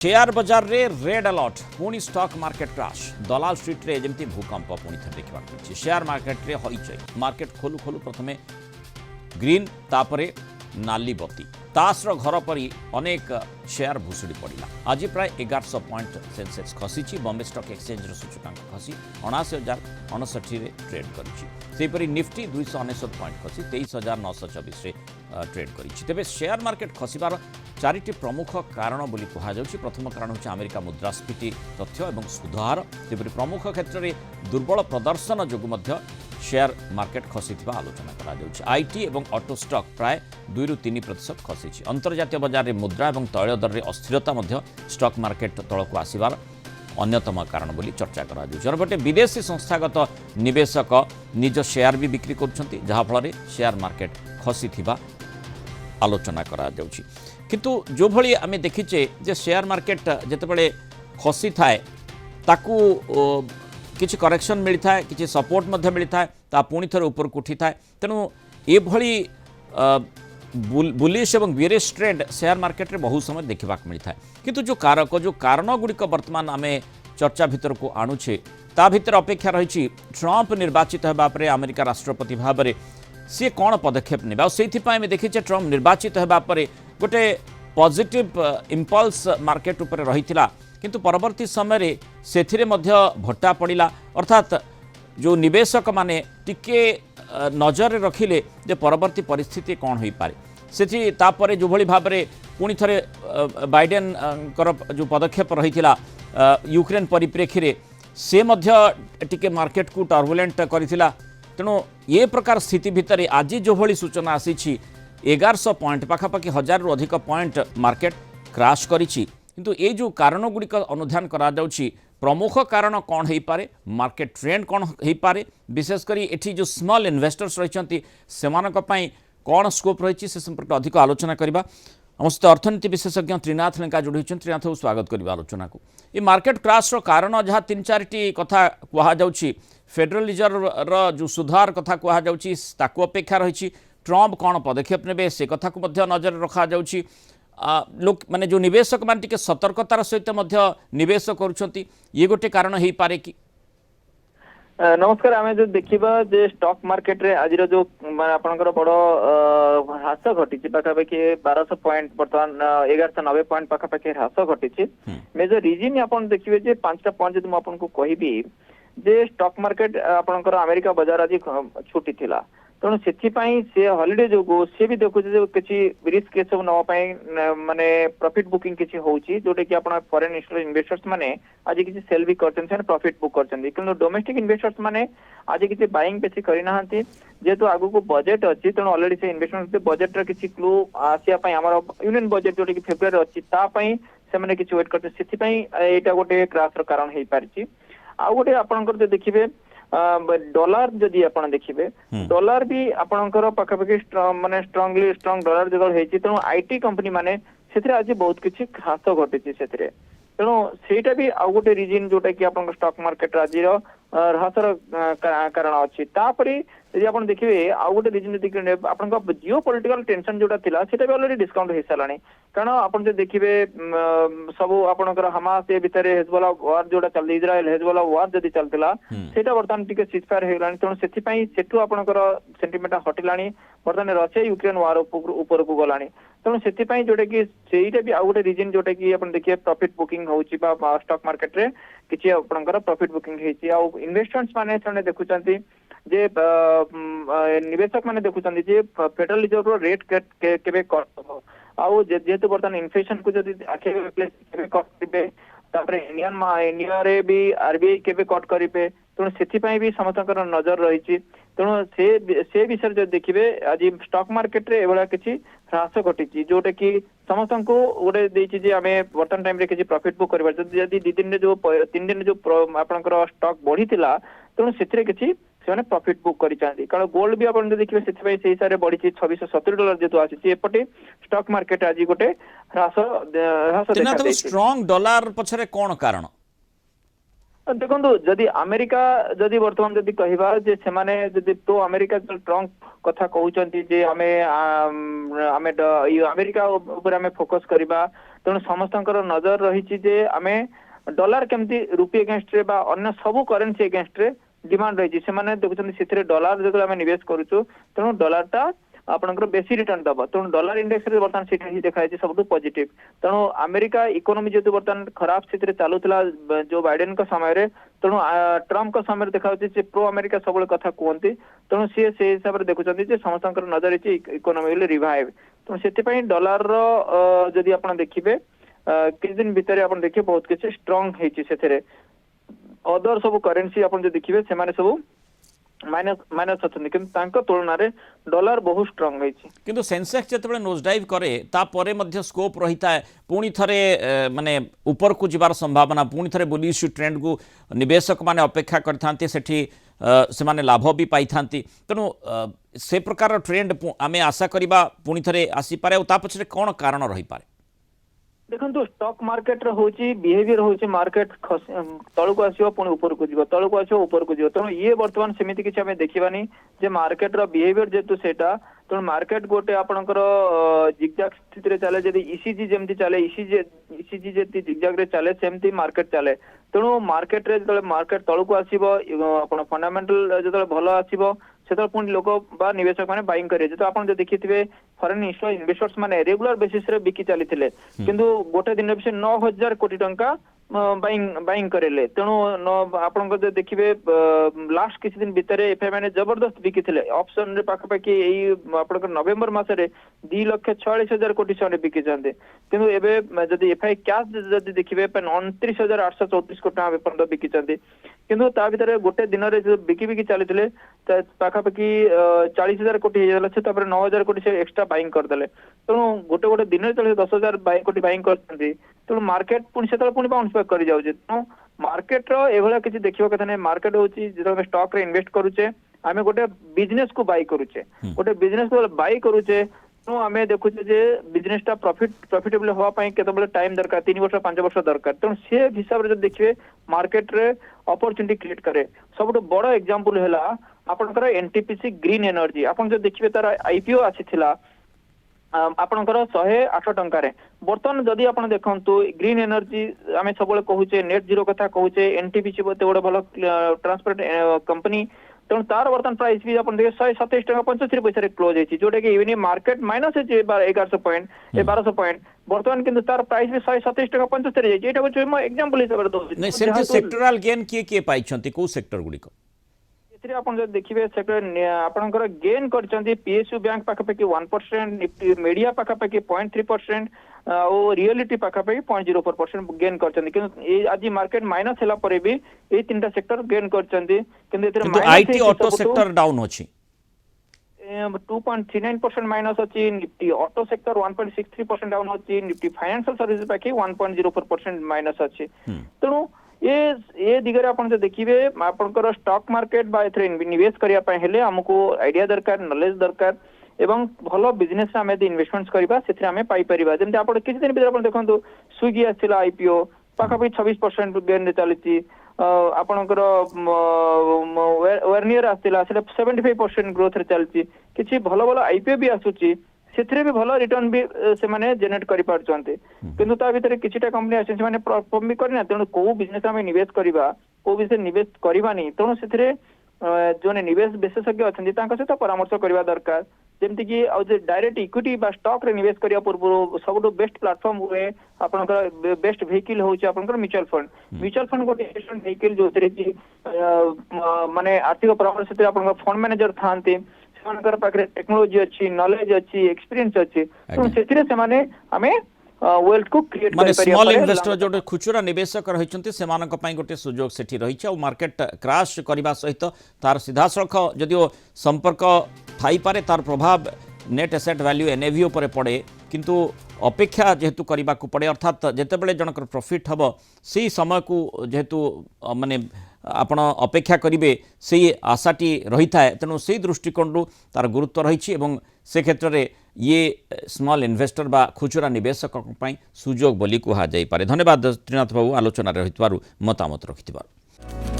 Share बजार रे red alert पुणी स्टॉक मार्केट क्रैश दलाल स्ट्रीट रे जमती भूकंप पुणी थे देखा मिली शेयर मार्केट रे हईचई मार्केट खोलू खोलू प्रथमे ग्रीन तापरे नाली बत्ती तासर घर परी अनेक शेयर भुशुड़ी पड़ा आज प्राय 1100 पॉइंट सेंसेक्स खसी बॉम्बे स्टॉक एक्सचेंज सूचकांक खसी 79,059 ट्रेड कर निफ्टी 299 पॉइंट खसी 23,924 ट्रेड कर तेज शेयर मार्केट खसबार चारिटी प्रमुख कारण बोली कहुच्छी। प्रथम कारण होची अमेरिका मुद्रास्फीति तथ्य और सुधार तेपरी प्रमुख क्षेत्र में दुर्बल प्रदर्शन जोगु शेयर मार्केट खसी आलोचना करा आईटी और ऑटो स्टॉक प्राय 2 ରୁ 3% खसी। अंतर्जातीय बजार में मुद्रा और तैल दर में अस्थिरता स्टॉक मार्केट तलक आसबार अन्यतम कारण बोली चर्चा करपटे विदेशी संस्थागत निवेशक निज शेयर भी बिक्री कर जहाँफल शेयर मार्केट खसी आलोचना करा किंतु जो भली आमे देखीचे जे शेयर मार्केट जितेबाला खसी थाए ताकू किछि करेक्शन मिलता है किछि सपोर्ट मध्य मिलता है ता पुणी थर ऊपर उठी थाए तेणु ये भली बुलिश और बियरिश ट्रेंड शेयर मार्केट रे बहुत समय देखा मिलता है किंतु जो कारण गुड़िक वर्तमान आमे चर्चा भितर को आणुछे ता भितर अपेक्षा रही ट्रंप निर्वाचित होगा पर अमेरिका राष्ट्रपति भाव में सी कौन पदक्षेप ने से देखीचे ट्रंप निर्वाचित होगा पर गोटे पॉजिटिव इम्पल्स मार्केट उपर रही किंतु परवर्ती समय से भट्टा पड़ा अर्थात जो निवेशक माने टिके नजर रखिले जे परवर्ती परिस्थिति कौन हो पारे से तापर जो भली भाव में पुणी थे बाइडेन जो पदक्षेप रही यूक्रेन परिप्रेक्षी में से टिके मार्केट को टर्बुलेंट करथिला तेणु ये प्रकार स्थिति भितर आज जो भली सूचना आसी 1100 पॉइंट पाखापाखि 1000 रु अधिक पॉइंट मार्केट क्रैश करिछि किंतु ये जो कारण गुड़िक अनुधान करा जाउछि प्रमुख कारण कौन हो पारे मार्केट ट्रेंड कौन हो पारे विशेषकर एठी जो स्मॉल इन्वेस्टर्स रहिछंती सेमानक पई कौन स्कोप रही से संपर्क अधिक आलोचना करबा समस्त अर्थनीति विशेषज्ञ त्रिनाथ लेंका जोड़ी त्रिनाथ को स्वागत करबा आलोचना को ये मार्केट क्रैश रो कारण जहाँ 3-4टी कथा कहा जाउछि फेडरल रिजर्व रो जो सुधार कथा कहा जाउछि ताकू अपेक्षा रही ट्रंप कौन पदक्षेप नेबे से कथा को मध्य नजर रखा जाउछि लोक माने जो निवेशक मान टिके सतर्कतार सहित मध्य निवेश करुछंती ये गोटे कारण हो पारे कि नमस्कार आमे जो देखिबा जे स्टॉक मार्केट रे आज जो आपनकर बड़ ह्रास घटी पाखापाखि 1200 पॉइंट बर्तमान 1190 पॉइंट पाखापाखि ह्रास घटी मेजर रीजन आपन देखिबे जे 5टा पॉइंट जो आपन को कहबी जे स्टॉक मार्केट आपनकर अमेरिका बाजार आज छुट्टी थिला तेणु से हॉलिडे जो सी भी देखुचे किसी रिस्क ये सब ना माने प्रॉफिट बुकिंग किसी होउची जोटे कि आपण फॉरेन इन्वेस्टर्स माने आज किसी सेल भी करछन प्रॉफिट बुक करछन किंतु डोमेस्टिक इन्वेस्टर्स माने आज किसी बाइंग बेसी करि नाहंती जेतु आगु को बजेट अछि तेणु ऑलरेडी से इन्वेस्टमेंट बजेट रा किसी क्लू आसिया पई हमर यूनियन बजेट जोटे कि फेब्रुआरी अछि ता पई से माने किसी वेट करते सेति पई एटा गोटे क्रैश रो कारण हेई पारछि आ गोटे आपनकर देखिबे डॉलर जदि आपण देखिबे डॉलर भी आपणकर पाखापाखि माने स्ट्रांग डॉलर जगह हेछि तेणु आईटी कंपनी माने सेथरे आज बहुत किछि खास घटिछि सेथरे तेणु सेटा भी आ गोटे रीजन जोटा कि आपन स्टॉक मार्केट राज्य ह्रासर कारण अछि तापरे यदि आपण देखिबे आ गोटे रीजन यदि आपन जियो पॉलिटिकल टेंशन जोटा थिला सेटा भी ऑलरेडी डिस्काउंट हे सालानी कारण आपण जे देखिबे सब आपनकर हमास ए भितरे हेजबोला वार जोटा चल इजराइल हेजबोला वार जदि चलतिला सेटा वर्तमान टिके सीजफायर हेलानी तेणु सेथि पई सेठु आपनकर सेंटिमेंट हटिलानी वर्तमान रशिया यूक्रेन वार ऊपर को गलानी तेणु सेथि पई जोटा कि सेटा भी आ गोटे रीजन जोटा कि आपण देखिए प्रॉफिट बुकिंग होउची बा स्टॉक मार्केट रे किछि आपनकर प्रॉफिट बुकिंग हेछि आ इन्वेस्टर्स माने सने देखुचंती जे निवेशक माने देखुचंती जे फेडरल रिजर्व रो रेट केबे कट आउ जेहेतु बर्तमान इन्फ्लेशन को जदि आखे केबे कट करिबे तापर इंडिया रे भी आरबीआई केबे कट करिबे तेणु से भी समस्त नजर रही तेणु से विषय जो देखिए आज स्टॉक मार्केट रे एभला किछि ह्रास घटी जोटा कि समस्त को गोटे देछि आम बर्तमान टाइम रे किछि प्रॉफिट बुक करबा जदि 2 दिन जो 3 दिन जो आपनकर स्टॉक बढ़ी थिला तेणु सेथिरे किछि से प्रॉफिट बुक करी कारण गोल्ड भी आप देखिए से हिसाब से बढ़ी $2670 जेतु आसी एपटे स्टॉक मार्केट आज गोटे ह्रास स्ट्रांग डॉलर पछरे कोन कारण देखो जदि अमेरिका जदि वर्तमान जदि कहबा जे सेमाने जदि तो अमेरिका ट्रंप कथा कहउचंती जे हमें अमेरिका ऊपर हमें फोकस करबा तेणु समस्तଙ୍କର नजर रही जे आमे डॉलर केमती रुपी अगेंस्ट रे बा अन्य सब करेन्सी अगेंस्ट रे डिमांड रही से देखुं से डॉलर जो आम निवेश करूँ तेणु डॉलर टा आपनकर बेसी रिटर्न दबा तेणु डॉलर इंडेक्स रे बर्तमान सीट ही देखा जाए सब पॉजिटिव तेणु अमेरिका इकोनॉमी जेतु बर्तमान खराब स्थिति चलुला जो बाइडेन का समय रे तेणु ट्रम्प का समय देखा प्रो अमेरिका सब कथा कहते तेणु सी से हिसाब से देखुं समस्त नजर इकोनॉमी रिवाइव तेणु से डॉलर जदि आप देखिए किछ दिन भितर आप देखिए बहुत किसी स्ट्रंग है अदर सब करेन्सी आप देखिए से सब माइनस अच्छा किंतु तुलन में डॉलर बहुत स्ट्रंग है किंतु सेंसेक्स जिते नोज डाइव करे तापर मध्य स्कोप रही है पुणी थे माने ऊपर को जीवार संभावना पुणी थे बुलिश ट्रेंड को निवेशक माने अपेक्षा करते से माने लाभ भी पाई था तेणु से प्रकार ट्रेंड आम आशा करवा पुणी थे आसीपे पछरे कौन कारण रही पारे देखो स्टॉक मार्केट होची बिहेवियर होची मार्केट तलू को आसीबो पुणी ऊपर को जीवो तलू को आसीबो ऊपर को जीवो तेणु ये वर्तमान सेमिति किछि हमें देखिबानी जे मार्केट रो बिहेवियर जेतु सेटा तेणु मार्केट गोटे आपणकर जिगजाग स्थिति रे चले जदि ईसीजी जेमति चले ईसीजी जेति जिगजाग रे चले सेमति मार्केट चले तेणु मार्केट रे जतले मार्केट तलू को आसीबो आपण फंडामेंटल जतले भलो आसीबो से पुणी लोक बा निवेशक मैंने बाइंग करेंगे तो आप देखिए फॉरेन इन्वेस्टर्स मैंने रेगुलर बेसिस रे बिकी चली किंतु गोटे दिन से 9,000 कोटी टंका बाइंग करेले तेणु आप देखिए लास्ट किसी दिन भितर एफआई मैंने जबरदस्त बिकी थे ऑप्शन रे पाखापाखि आप नवेम्बर मसरे 2,46,000 कोटी से बिकी किंतु एवं जदि एफआई कैश जदि देखिए 29,834 कोटी टका बिकी किंतु ता भीतर गोटे दिन में बिकी बिकी चली पाखापाखि 40,000 कोटी से 9,000 कोटी से एक्सट्रा बाइंग करदे तेणु गोटे गोटे दिन में 10,000 कोटी बाइंग करते तेणु मार्केट पुणी से पुणी बाउंस बैक कर जाऊे तेणु मार्केट रो किसी देखा कथा नहीं मार्केट होची जो स्टॉक रे इन्वेस्ट करूचे आमे गोटे बिजनेस को बाई करूचे गोटे बिजनेस को बाई करूचे तेणु आम देखुचे जे बिजनेस टा प्रॉफिटेबल होवा पई केतबेले टाइम दरकार 3 वर्ष 5 वर्ष दरकार तेणु से हिसाब रे देखिए मार्केट रे अपॉर्चुनिटी क्रिएट करे सबुठ बड़ एग्जांपल हैला आपनकर एनटीपीसी ग्रीन एनर्जी आपन जो देखिए तार आईपीओ आसीथिला आपनकर 108 टंका बर्तमान जदि आप देखु ग्रीन एनर्जी आम सब कहूचे नेट जीरो कथा कहूचे एनटीपीसी गोटे भल ट्रांसपोर्ट कंपनी तेणु तार बर्तमान प्राइस भी आप देखिए 127 टका 75 पैसा क्लोज है जोटा कि इवनिंग मार्केट माइनस है 1100 पॉइंट 1200 पॉइंट बर्तमान किंतु तार प्राइस भी 127 टका 75 है एग्जांपल हिसाब से सेक्टोरल गेन किए पाइछंती को सेक्टर गुडी को आप देखिए सेक्टर आपंकर गेन कर पीएसयू बैंक पाखापाखि 1% निफ्टी मीडिया पाखापाखि 0.3% और रियलिटी पाखापाखि 0.04% गेन कर आज मार्केट माइनस है पर भी ये 3टा सेक्टर गेन कर आईटी ऑटो सेक्टर डाउन अछि 2.39% माइनस अच्छी निफ्टी ऑटो सेक्टर 1.63% डाउन अच्छी निफ्टी फाइनेंशियल सर्विसेज पाखि 1.04% माइनस अच्छी तेणु ये दिगरे आप देखिए आपंकर स्टॉक मार्केट बा निवेश करने हमको आइडिया दरकार नॉलेज दरकार एवं भलो बिजनेस आम इन्वेस्टमेंट करवा से आम पाइपर जमी आप किसी दिन भर देखो स्विगी आसला आईपीओ पाखापाखि 26% गेन चली आपणकर वर्नियर आसला 75% ग्रोथ रे चलती किसी भल भल आईपीओ भी आसूची से भी भल रिटर्न भी से माने जनरेट कर पारछन्ते किंतु ता भीतर किछिटा कंपनी आछन से माने परफॉर्म भी करना तेणु को बिजनेस आम निवेश करबा को बिजनेस निवेश करबानी तेणु से जो निवेश विशेषज्ञ अच्छा सहित परामर्श करवा दरकार जमती कि डायरेक्ट इक्विटी बा स्टॉक रे निवेश करिया पूर्व सब बेस्ट प्लेटफॉर्म हुए आपनकर बेस्ट व्हीकल होउची आपनकर म्यूचुअल फंड गोटे इन्वेस्टमेंट व्हीकल जो कि माने आर्थिक परामर्श से आपनकर फंड मैनेजर थांते सेमानकर पाखरे टेक्नोलॉजी अच्छी नॉलेज अच्छी एक्सपीरियंस अच्छी तो सेतिरे सेमाने हमें वेल्थ को क्रिएट माने स्मॉल इन्वेस्टर जो खुचरा निवेशक रहिचंती सेमानक पई गोटे सुजोग सेठी रहिछ और मार्केट क्रैश करबा सहित तार सीधा सड़क जदिओ संपर्क थाई पारे तार प्रभाव नेट एसेट वैल्यू एनएवी पर पड़े किंतु अपेक्षा जेहेतु करने को पड़े अर्थात जितेबले जनकर प्रॉफिट हम से समय को जेहेतु माने आपण अपेक्षा करेंगे से आशाटी रही था तेणु से दृष्टिकोण तार गुरुत्व रही से क्षेत्र में ये स्मॉल इन्वेस्टर बा खुचरा निवेशक सुजोग बोली कहुई पारे। धन्यवाद त्रिनाथ बाबू आलोचन रही मतामत रखि।